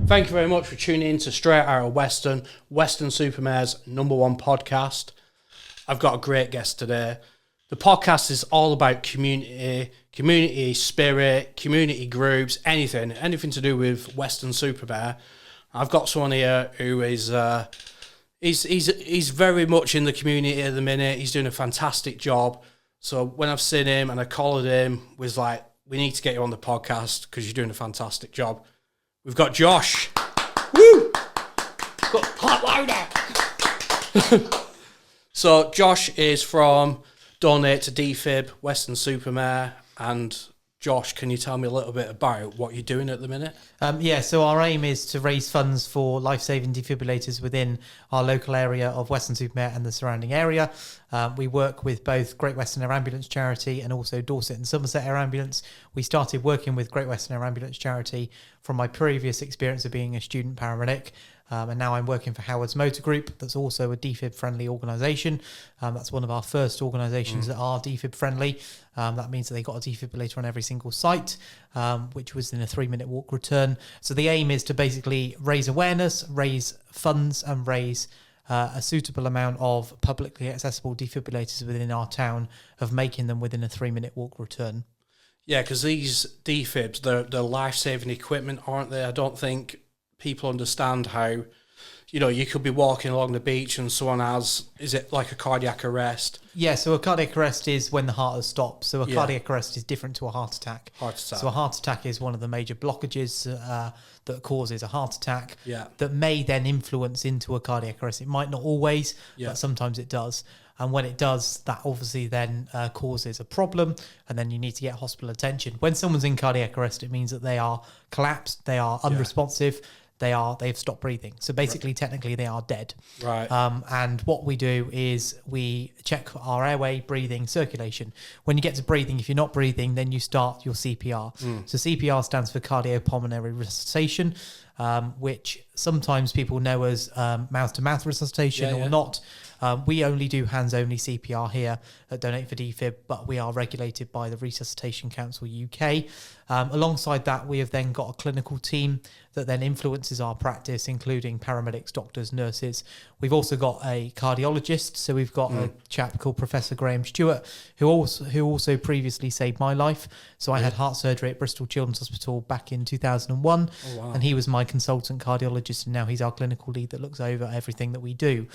Thank you very much for tuning in to Straight Outta Weston Super Mare's #1 podcast. I've got a great guest today. The podcast is all about community spirit, community groups, anything to do with Weston Super Mare. I've got someone here who is he's very much in the community at the minute. He's doing a fantastic job. So when I've seen him and I called him, was like, we need to get you on the podcast because you're doing a fantastic job. We've got Josh. Woo! Got hot louder. So Josh is from Donate to Defib, Weston Super Mare. And Josh, can you tell me a little bit about what you're doing at the minute? So our aim is to raise funds for life-saving defibrillators within our local area of Weston Super Mare and the surrounding area. We work with both Great Western Air Ambulance Charity and also Dorset and Somerset Air Ambulance. We started working with Great Western Air Ambulance Charity from my previous experience of being a student paramedic. And now I'm working for Howard's Motor Group. That's also a defib-friendly organisation. That's one of our first organisations that are defib-friendly. That means that they got a defibrillator on every single site, which was in a 3-minute walk return. So the aim is to basically raise awareness, raise funds, and raise a suitable amount of publicly accessible defibrillators within our town, of making them within a 3-minute walk return. Yeah, because these defibs, they're life-saving equipment, aren't they? I don't think people understand how, you could be walking along the beach and someone has, is it like a cardiac arrest? Yeah, so a cardiac arrest is when the heart has stopped. So a cardiac arrest is different to a heart attack. So a heart attack is one of the major blockages that causes a heart attack that may then influence into a cardiac arrest. It might not always, but sometimes it does. And when it does, that obviously then causes a problem, and then you need to get hospital attention. When someone's in cardiac arrest, it means that they are collapsed, they are unresponsive, they've stopped breathing. So basically, technically, they are dead. Right. And what we do is we check our airway, breathing, circulation. When you get to breathing, if you're not breathing, then you start your CPR. So CPR stands for cardiopulmonary resuscitation, which sometimes people know as mouth-to-mouth resuscitation or not. We only do hands-only CPR here at Donate for Defib, but we are regulated by the Resuscitation Council UK. Alongside that, we have then got a clinical team that then influences our practice, including paramedics, doctors, nurses. We've also got a cardiologist, so we've got a chap called Professor Graham Stewart, who also previously saved my life. So I had heart surgery at Bristol Children's Hospital back in 2001, and he was my consultant cardiologist, and now he's our clinical lead that looks over everything that we do.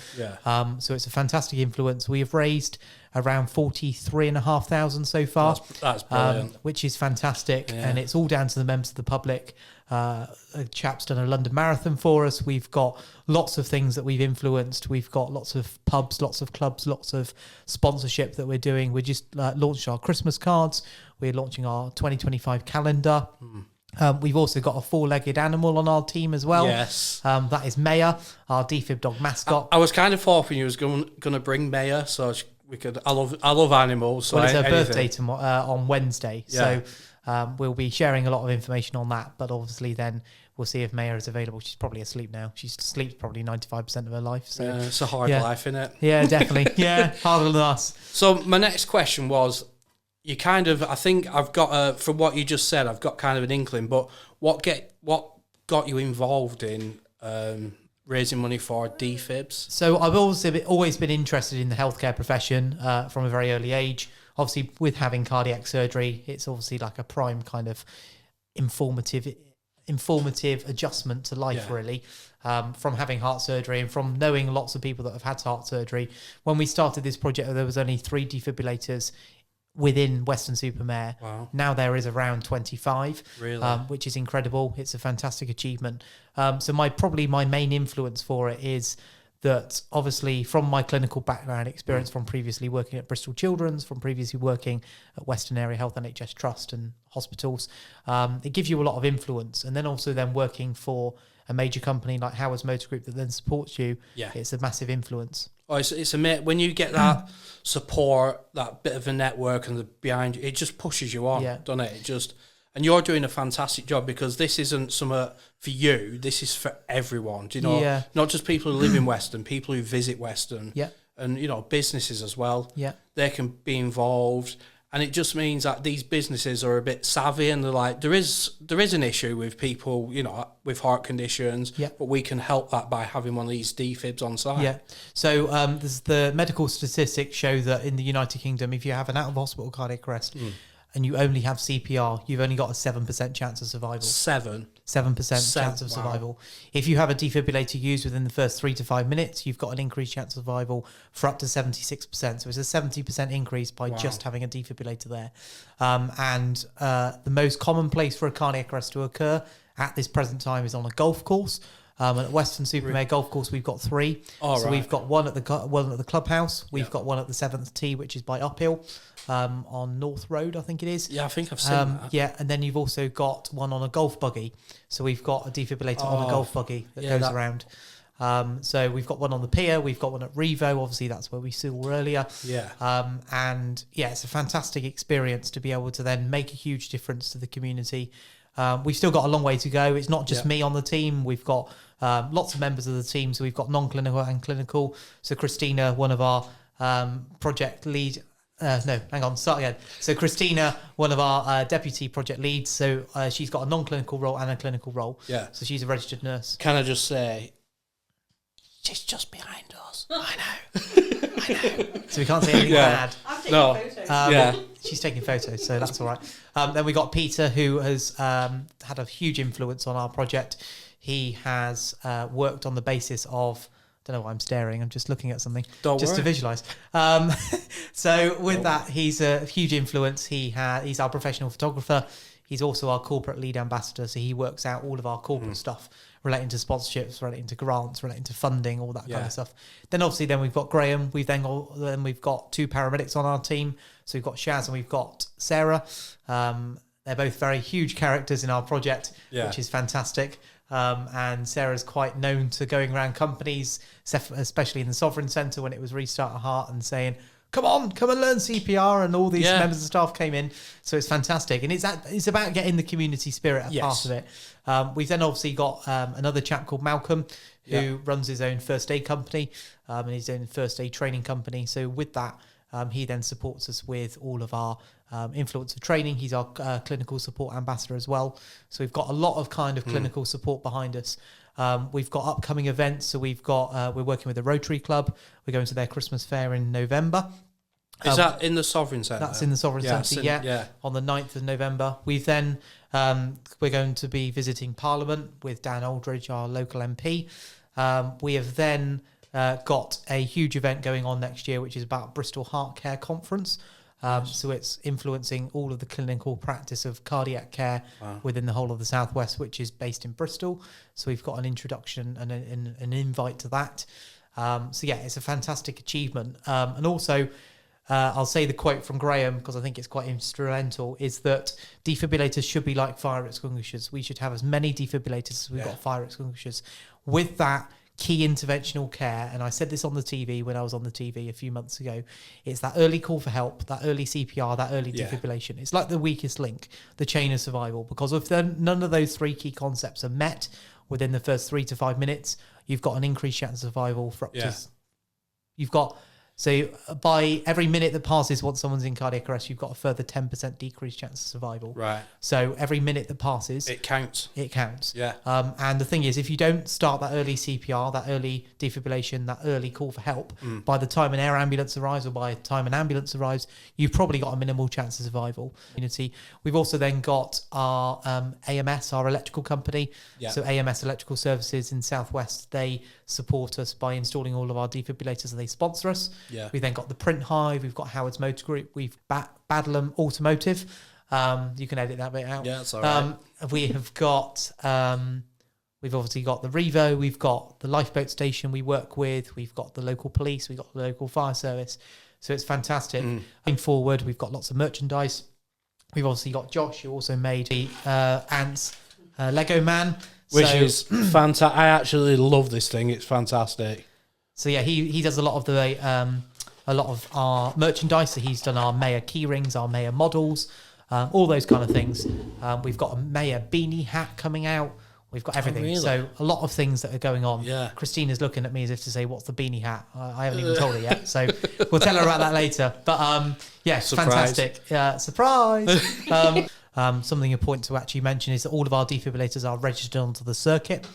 So it's a fantastic influence. We have raised around 43,500 so far. That's brilliant. Which is fantastic, and it's all down to the members of the public. A chap's done a London Marathon for us. We've got lots of things that we've influenced. We've got lots of pubs, lots of clubs, lots of sponsorship that we're doing. We just launched our Christmas cards. We're launching our 2025 calendar. We've also got a 4-legged animal on our team as well. Yes. That is Maya, our defib dog mascot. I was kind of hoping you was going to bring Maya, so we could. I love animals. So well, it's her birthday on Wednesday, so we'll be sharing a lot of information on that. But obviously, then we'll see if Maya is available. She's probably asleep now. She sleeps probably 95% of her life. So it's a hard life, isn't it? Yeah, definitely. Harder than us. So my next question was, you kind of, I think I've got from what you just said, I've got kind of an inkling. But what got you involved in raising money for defibs? So I've always been interested in the healthcare profession from a very early age. Obviously, with having cardiac surgery, it's obviously like a prime kind of informative adjustment to life, really. From having heart surgery and from knowing lots of people that have had heart surgery. When we started this project, there was only 3 defibrillators within Weston Super Mare. Wow. Now there is around 25, really? Which is incredible. It's a fantastic achievement. So my main influence for it is that obviously from my clinical background experience, from previously working at Bristol Children's, from previously working at Western Area Health NHS Trust and hospitals, it gives you a lot of influence. And then also then working for a major company like Howard's Motor Group that then supports you, it's a massive influence. Oh, it's when you get that support, that bit of a network and the behind you, it just pushes you on, doesn't it? And you're doing a fantastic job, because this isn't something for you, this is for everyone. Do you know? Not just people who live in Weston, people who visit Weston, and businesses as well. They can be involved, And it just means that these businesses are a bit savvy, and they're like, there is an issue with people, with heart conditions, but we can help that by having one of these defibs on site. Yeah. So the medical statistics show that in the United Kingdom, if you have an out-of-hospital cardiac arrest and you only have CPR, you've only got a 7% chance of survival. 7% chance of survival. If you have a defibrillator used within the first 3 to 5 minutes, you've got an increased chance of survival for up to 76%. So it's a 70% increase by just having a defibrillator there. And the most common place for a cardiac arrest to occur at this present time is on a golf course. At Weston Super-Mare golf course, we've got 3. We've got one at the clubhouse. We've got one at the 7th tee, which is by Uphill on North Road, I think it is. Yeah, I think I've seen that. Yeah, and then you've also got one on a golf buggy. So we've got a defibrillator on a golf buggy that goes around. So we've got one on the pier. We've got one at Revo. Obviously, that's where we saw earlier. Yeah. And yeah, it's a fantastic experience to be able to then make a huge difference to the community. We've still got a long way to go. It's not just me on the team. We've got lots of members of the team. So we've got non-clinical and clinical. So Christina, one of our project lead. Start again. So Christina, one of our deputy project leads. So she's got a non-clinical role and a clinical role. Yeah. So she's a registered nurse. Can I just say, she's just behind us. I know. So we can't say anything bad. I'm taking photos. She's taking photos, so that's all right. Then we got Peter, who has had a huge influence on our project. He has worked on the basis of, I don't know why I'm staring, I'm just looking at something to visualise. So with that, he's a huge influence. He's our professional photographer. He's also our corporate lead ambassador, so he works out all of our corporate stuff relating to sponsorships, relating to grants, relating to funding, all that kind of stuff. Then obviously we've got Graham. We've got 2 paramedics on our team. So we've got Shaz and we've got Sarah. They're both very huge characters in our project, which is fantastic. And Sarah's quite known to going around companies, especially in the Sovereign Centre when it was Restart a Heart, and saying, come and learn CPR, and all these members of staff came in. So it's fantastic. And it's about getting the community spirit at part of it. We've then obviously got another chap called Malcolm who runs his own first aid company and his own first aid training company. So with that, he then supports us with all of our influencer training. He's our clinical support ambassador as well. So we've got a lot of kind of clinical support behind us. We've got upcoming events. So we've got we're working with the Rotary Club. We're going to their Christmas fair in November. Is that in the Sovereign Centre? That's in the Sovereign Centre, on the 9th of November. We've then, we're going to be visiting Parliament with Dan Aldridge, our local MP. We have then got a huge event going on next year, which is about Bristol Heart Care Conference. So it's influencing all of the clinical practice of cardiac care within the whole of the Southwest, which is based in Bristol. So we've got an introduction and an invite to that. It's a fantastic achievement. And also, I'll say the quote from Graham, because I think it's quite instrumental, is that defibrillators should be like fire extinguishers. We should have as many defibrillators as we've got fire extinguishers. With that key interventional care, and I said this on the TV when I was on the TV a few months ago, it's that early call for help, that early CPR, that early defibrillation. It's like the weakest link, the chain of survival, because if none of those 3 key concepts are met within the first 3 to 5 minutes, you've got an increased chance of survival for up to... So by every minute that passes once someone's in cardiac arrest, you've got a further 10% decreased chance of survival. Right. So every minute that passes... It counts. It counts. Yeah. And the thing is, if you don't start that early CPR, that early defibrillation, that early call for help, by the time an air ambulance arrives or by the time an ambulance arrives, you've probably got a minimal chance of survival. We've also then got our AMS, our electrical company. Yeah. So AMS Electrical Services in Southwest, they support us by installing all of our defibrillators, and they sponsor us. Yeah. We've then got the Print Hive, we've got Howard's Motor Group, we've Badlam Automotive. You can edit that bit out. Yeah, that's all right. We have got, we've obviously got the Revo, we've got the lifeboat station we work with, we've got the local police, we've got the local fire service. So it's fantastic. Going forward, we've got lots of merchandise. We've obviously got Josh, who also made the Ants Lego Man. Which is fantastic. I actually love this thing. It's fantastic. So yeah, he does a lot of our merchandise. So he's done our mayor key rings, our mayor models, all those kind of things. We've got a mayor beanie hat coming out. We've got everything. really? So a lot of things that are going on. Yeah. Christina's looking at me as if to say, what's the beanie hat? I haven't even told her yet. So we'll tell her about that later. But yeah, Surprise. fantastic. Surprise. Something important to actually mention is that all of our defibrillators are registered onto the circuit,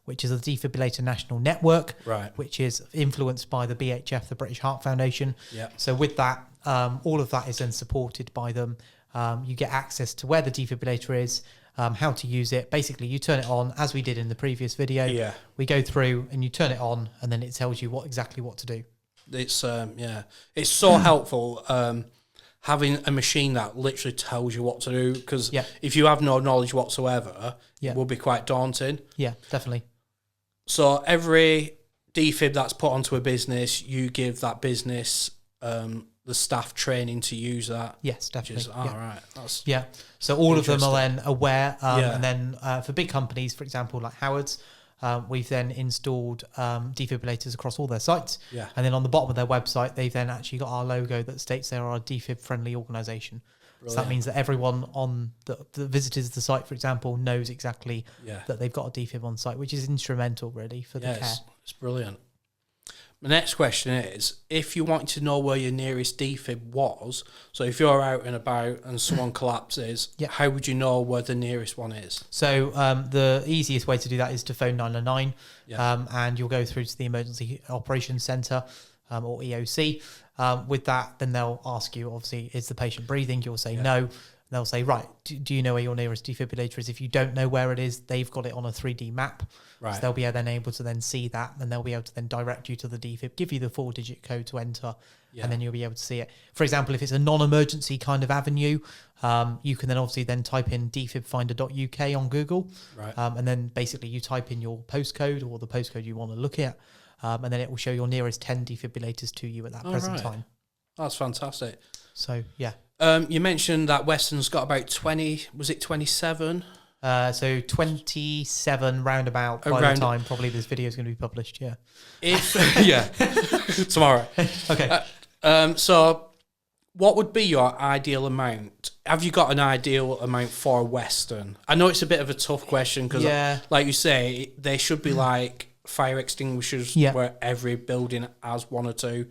which is the Defibrillator National Network, Right. which is influenced by the BHF, the British Heart Foundation. Yeah. So with that, all of that is then supported by them. You get access to where the defibrillator is, how to use it. Basically, you turn it on, as we did in the previous video. Yeah. We go through and you turn it on, and then it tells you exactly what to do. It's it's so helpful having a machine that literally tells you what to do, because if you have no knowledge whatsoever, it will be quite daunting. Yeah, definitely. So every defib that's put onto a business, you give that business the staff training to use that. Yes, definitely. Right. That's So all of them are then aware, Yeah. and then for big companies, for example, like Howard's, we've then installed defibrillators across all their sites. Yeah. And then on the bottom of their website, they've then actually got our logo that states they are a defib-friendly organisation. So that means that everyone on that visitors the site, for example, knows exactly that they've got a defib on site, which is instrumental, really, for the care. It's brilliant. My next question is, if you wanted to know where your nearest defib was, so if you're out and about and someone collapses, how would you know where the nearest one is? So the easiest way to do that is to phone 999, and you'll go through to the Emergency Operations Centre, or EOC. With that, then they'll ask you, obviously, is the patient breathing? You'll say no. They'll say, right, do you know where your nearest defibrillator is? If you don't know where it is, they've got it on a 3D map. Right. So they'll be then able to then see that, and they'll be able to then direct you to the defib, give you the 4-digit code to enter, and then you'll be able to see it. For example, if it's a non-emergency kind of avenue, you can then obviously then type in defibfinder.uk on Google. Right. And then basically you type in your postcode or the postcode you want to look at, and then it will show your nearest 10 defibrillators to you at that present time. That's fantastic. So, yeah. You mentioned that Weston's got about 20, was it 27? So 27 roundabout by the time probably this video is going to be published, If tomorrow. Okay. So what would be your ideal amount? Have you got an ideal amount for Weston? I know it's a bit of a tough question because, like you say, they should be like fire extinguishers where every building has one or two,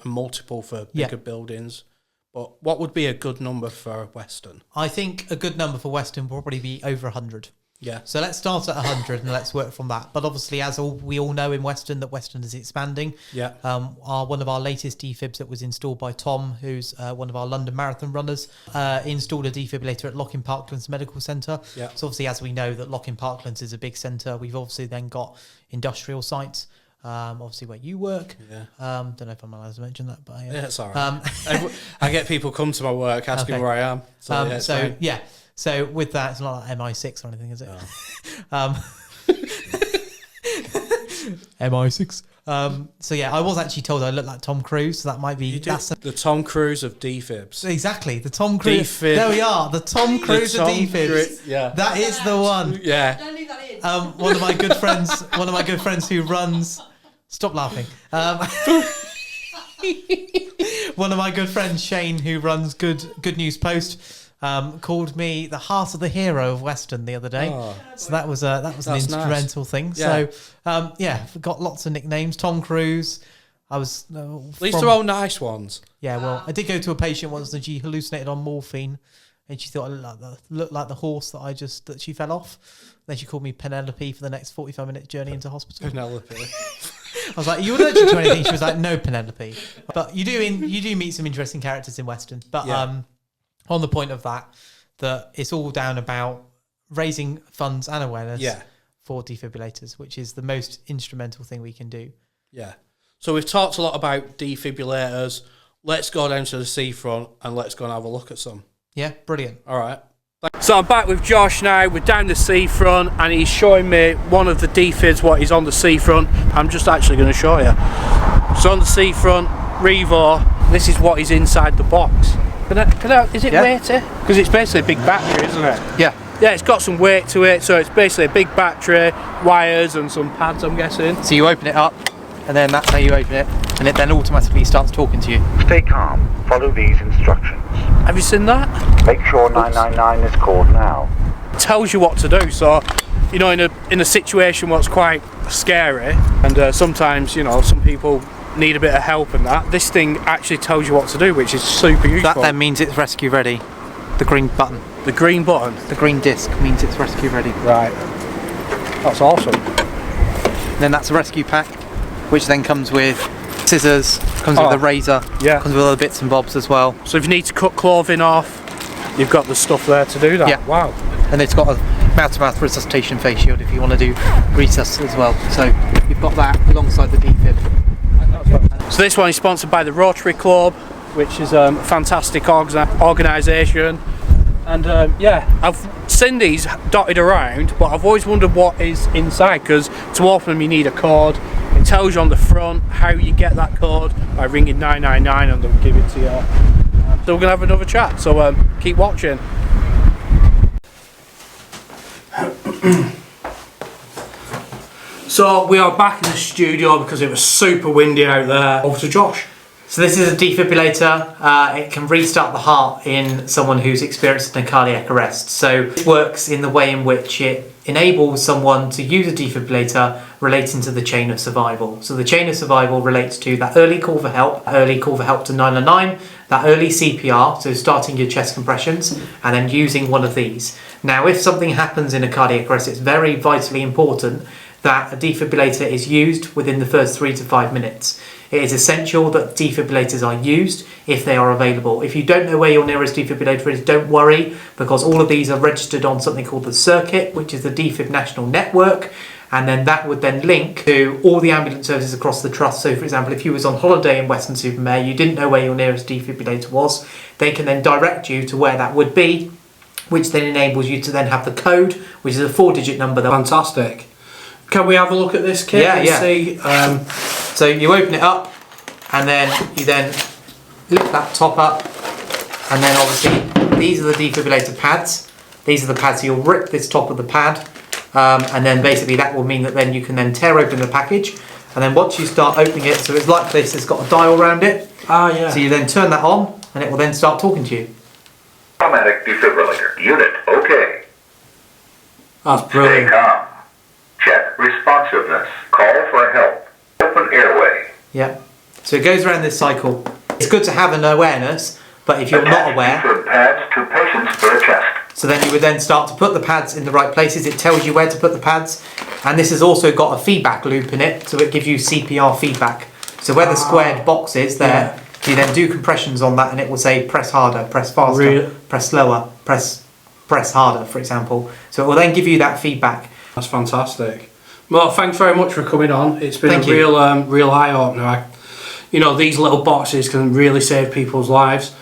multiple for bigger buildings. But what would be a good number for Weston? I think a good number for Weston will probably be over 100. Yeah. So let's start at 100 and let's work from that. But obviously, as we all know in Weston, that Weston is expanding. Yeah. One of our latest defibs that was installed by Tom, who's one of our London Marathon runners, installed a defibrillator at Locking Parklands Medical Centre. Yeah. So obviously, as we know, that Locking Parklands is a big centre. We've obviously then got industrial sites. Obviously where you work. Don't know if I'm allowed to mention that, but it's all right. I get people come to my work asking where I am. So, So with that, it's not like MI6 or anything, is it? No. MI6. So I was actually told I look like Tom Cruise, so that might be the Tom Cruise of defibs. Exactly, the Tom Cruise. There we are, the Tom Cruise of defibs. That is the one. Yeah. Don't leave that in. One of my good friends who runs. Stop laughing. One of my good friends, Shane, who runs Good News Post, called me the heart of the hero of Weston the other day. So that was an instrumental thing. Yeah. So we've got lots of nicknames. Tom Cruise. I was. At least they're all nice ones. Yeah. Well, I did go to a patient once and she hallucinated on morphine, and she thought I looked like the horse that she fell off. Then she called me Penelope for the next 45-minute journey into hospital. Penelope. I was like, "Are you allergic to anything?" She was like, "No, Penelope." But you do meet some interesting characters in Weston. But on the point of that it's all down about raising funds and awareness for defibrillators, which is the most instrumental thing we can do. Yeah. So we've talked a lot about defibrillators. Let's go down to the seafront and let's go and have a look at some. Yeah, brilliant. All right. So I'm back with Josh now. We're down the seafront and he's showing me one of the defibs, what is on the seafront. I'm just actually going to show you. So on the seafront, Revo, this is what is inside the box. Is it weighty? Because it's basically a big battery, isn't it? Yeah. Yeah, it's got some weight to it, so it's basically a big battery, wires and some pads, I'm guessing. So you open it up, and then that's how you open it, and it then automatically starts talking to you. Stay calm. Follow these instructions. Have you seen that? Make sure 999 is called now. It tells you what to do, so you know, in a situation what's quite scary, and sometimes, you know, some people need a bit of help and that, this thing actually tells you what to do, which is super useful. That then means it's rescue ready. The green button. The green button? The green disc means it's rescue ready. Right. That's awesome. Then that's a rescue pack, which then comes with scissors, comes with a razor, comes with other bits and bobs as well. So if you need to cut clothing off, you've got the stuff there to do that. Yeah. Wow. And it's got a mouth-to-mouth resuscitation face shield if you want to do resus as well. So you've got that alongside the defib. So this one is sponsored by the Rotary Club, which is a fantastic organisation. And yeah, I've seen these dotted around, but I've always wondered what is inside, because to open them you need a code. It tells you on the front how you get that code by ringing 999 and they'll give it to you. So we're going to have another chat, so keep watching. So we are back in the studio because it was super windy out there. Over to Josh. So this is a defibrillator. It can restart the heart in someone who's experienced a cardiac arrest. So it works in the way in which it enables someone to use a defibrillator relating to the chain of survival. So the chain of survival relates to that early call for help to 999, that early CPR, so starting your chest compressions, and then using one of these. Now, if something happens in a cardiac arrest, it's very vitally important that a defibrillator is used within the first 3 to 5 minutes. It is essential that defibrillators are used if they are available. If you don't know where your nearest defibrillator is, don't worry, because all of these are registered on something called the circuit, which is the Defib National Network, and then that would then link to all the ambulance services across the trust. So for example, if you was on holiday in Weston-super-Mare, you didn't know where your nearest defibrillator was, they can then direct you to where that would be, which then enables you to then have the code, which is a 4-digit number. Fantastic. Can we have a look at this kit and see? So you open it up, and then you then lift that top up, and then obviously these are the defibrillator pads. These are the pads, so you'll rip this top of the pad, and then basically that will mean that then you can then tear open the package, and then once you start opening it, so it's like this, it's got a dial around it. So you then turn that on, and it will then start talking to you. Automatic defibrillator. Unit, okay. That's brilliant. Stay calm. Check responsiveness. Call for help. Open airway. Yeah. So it goes around this cycle. It's good to have an awareness, but if you're not aware, pads to patients for a chest. so then you would then start to put the pads in the right places. It tells you where to put the pads, and this has also got a feedback loop in it, so it gives you CPR feedback. So where the squared box is there, you then do compressions on that, and it will say press harder, press faster, press slower, press harder, for example. So it will then give you that feedback. That's fantastic. Well, thanks very much for coming on. It's been real eye opener. You know, these little boxes can really save people's lives.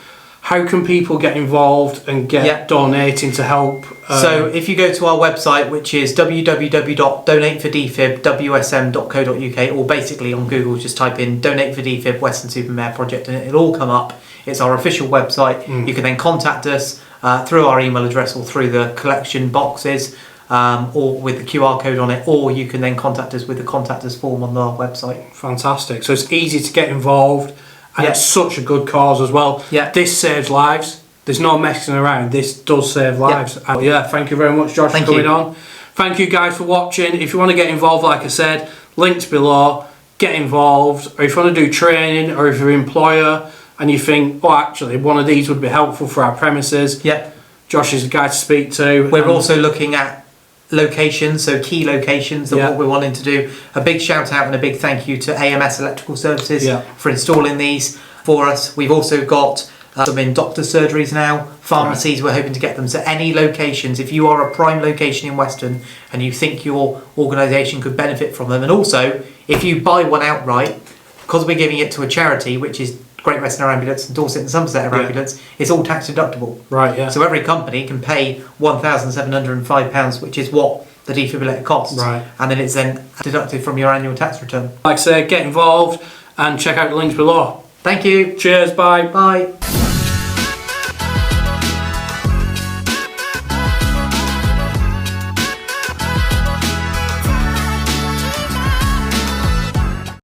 How can people get involved and get donating to help? So if you go to our website, which is www.donatefordefibwsm.co.uk, or basically on Google just type in Donate for Defib Weston Super Mare project and it'll all come up. It's our official website. You can then contact us through our email address or through the collection boxes, or with the QR code on it, or you can then contact us with the contact us form on our website. Fantastic. So it's easy to get involved, and it's such a good cause as well. This saves lives. There's no messing around. This does save lives. Thank you very much, Josh, for coming on. Thank you guys for watching. If you want to get involved, like I said, links below. Get involved, or if you want to do training, or if you're an employer and you think, oh, actually, one of these would be helpful for our premises. Josh is the guy to speak to. We're also looking at locations, so key locations of what we're wanting to do. A big shout out and a big thank you to AMS Electrical Services for installing these for us. We've also got them in doctor surgeries now, pharmacies, we're hoping to get them. So any locations, if you are a prime location in Weston and you think your organisation could benefit from them, and also if you buy one outright, because we're giving it to a charity, which is Great Western Ambulance and Dorset and Somerset Ambulance, it's all tax deductible. So every company can pay £1,705, which is what the defibrillator costs. And then it's then deducted from your annual tax return. Like I said, get involved and check out the links below. Thank you. Cheers, bye. Bye.